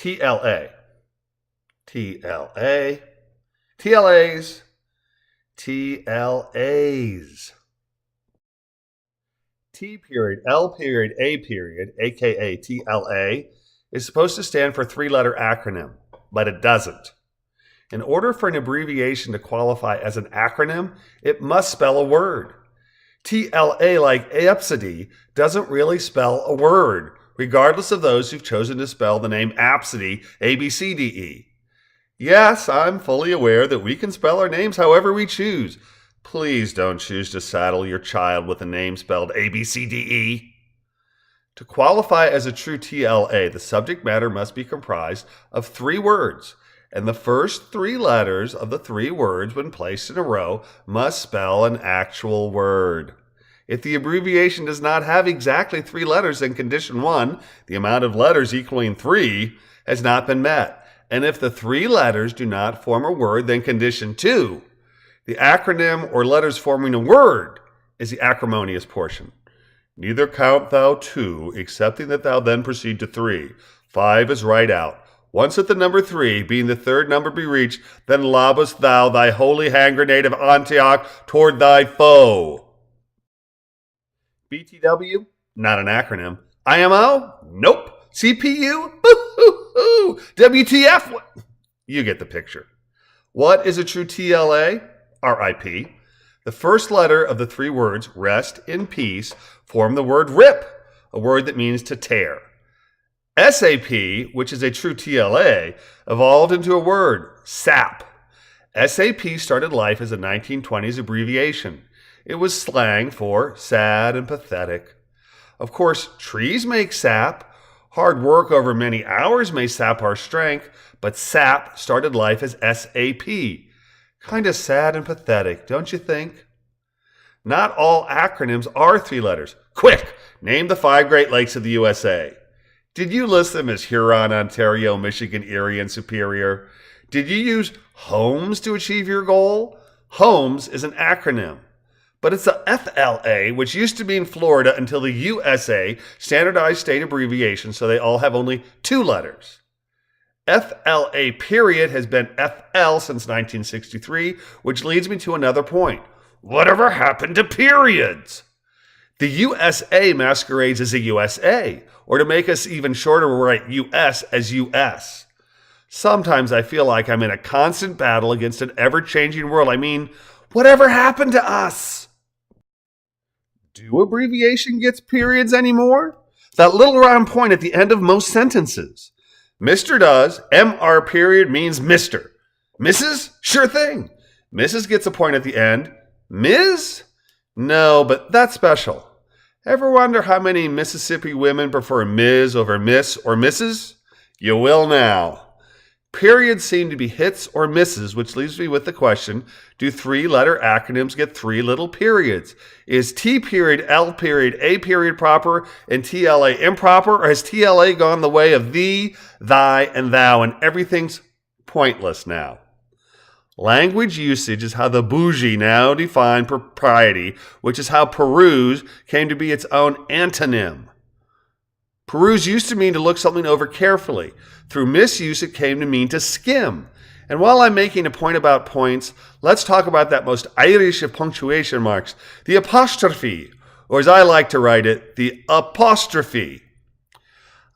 TLA, TLA, TLAs, TLAs. T period, L period, A period, aka TLA, is supposed to stand for a three-letter acronym, but it doesn't. In order for an abbreviation to qualify as an acronym, it must spell a word. TLA, like Abcde, doesn't really spell a word, regardless of those who've chosen to spell the name Abcde, Abcde. Yes, I'm fully aware that we can spell our names however we choose. Please don't choose to saddle your child with a name spelled Abcde. To qualify as a true TLA, the subject matter must be comprised of three words, and the first three letters of the three words, when placed in a row, must spell an actual word. If the abbreviation does not have exactly three letters, then condition 1, the amount of letters equaling 3, has not been met. And if the three letters do not form a word, then condition 2, the acronym or letters forming a word, is the acrimonious portion. Neither count thou 2, excepting that thou then proceed to 3. 5 is right out. Once at the number 3, being the third number be reached, then lobest thou thy holy hand grenade of Antioch toward thy foe. BTW? Not an acronym. IMO? Nope. CPU? Boo-hoo-hoo. WTF? You get the picture. What is a true TLA? RIP. The first letter of the three words, rest in peace, form the word rip, a word that means to tear. SAP, which is a true TLA, evolved into a word, sap. SAP started life as a 1920s abbreviation. It was slang for sad and pathetic. Of course, trees make sap. Hard work over many hours may sap our strength, but sap started life as SAP. Kind of sad and pathetic, don't you think? Not all acronyms are three letters. Quick, name the 5 Great Lakes of the USA. Did you list them as Huron, Ontario, Michigan, Erie, and Superior? Did you use HOMES to achieve your goal? HOMES is an acronym, but it's the FLA, which used to mean Florida until the USA standardized state abbreviation, so they all have only 2 letters. FLA period has been FL since 1963, which leads me to another point. Whatever happened to periods? The USA masquerades as a USA, or to make us even shorter, we'll write US as US. Sometimes I feel like I'm in a constant battle against an ever-changing world. I mean, whatever happened to us? Do abbreviation gets periods anymore? That little round point at the end of most sentences. Mr. does. MR period means Mr. Mrs.? Sure thing. Mrs. gets a point at the end. Ms.? No, but that's special. Ever wonder how many Mississippi women prefer Ms. over Miss or Mrs.? You will now. Periods seem to be hits or misses, which leaves me with the question, do 3-letter acronyms get 3 little periods? Is T period, L period, A period proper and TLA improper, or has TLA gone the way of thee, thy, and thou, and everything's pointless now? Language usage is how the bougie now define propriety, which is how peruse came to be its own antonym. Peruse used to mean to look something over carefully. Through misuse, it came to mean to skim. And while I'm making a point about points, let's talk about that most Irish of punctuation marks, the apostrophe, or as I like to write it, the apostrophe.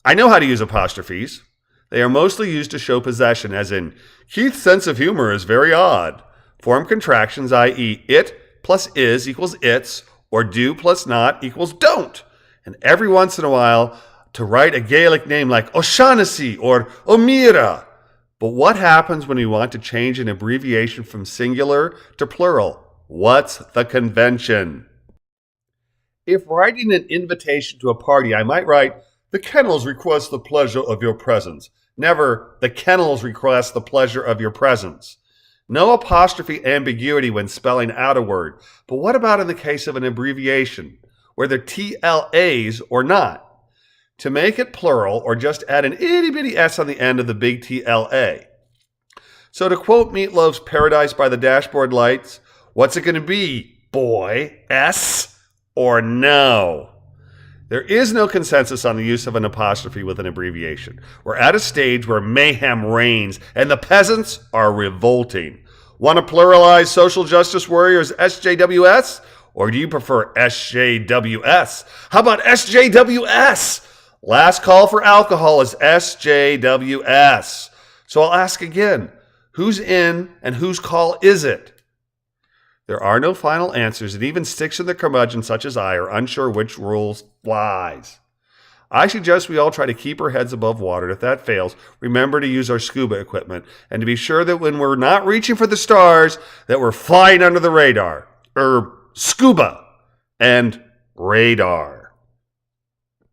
I know how to use apostrophes. They are mostly used to show possession, as in, Keith's sense of humor is very odd. Form contractions, i.e., it plus is equals its, or do plus not equals don't. And every once in a while, to write a Gaelic name like O'Shaughnessy or O'Meara. But what happens when we want to change an abbreviation from singular to plural? What's the convention? If writing an invitation to a party, I might write, the kennels request the pleasure of your presence. Never, the kennels request the pleasure of your presence. No apostrophe ambiguity when spelling out a word. But what about in the case of an abbreviation, whether TLAs or not? To make it plural, or just add an itty-bitty S on the end of the big TLA. So to quote Meatloaf's Paradise by the Dashboard Lights, what's it going to be, boy? S or no? There is no consensus on the use of an apostrophe with an abbreviation. We're at a stage where mayhem reigns and the peasants are revolting. Want to pluralize social justice warriors SJWS? Or do you prefer SJWS? How about SJWS? Last call for alcohol is SJWS. So I'll ask again, who's in and whose call is it? There are no final answers, and even sticks in the curmudgeon such as I are unsure which rules flies. I suggest we all try to keep our heads above water. If that fails, remember to use our scuba equipment and to be sure that when we're not reaching for the stars, that we're flying under the radar. Scuba and radar.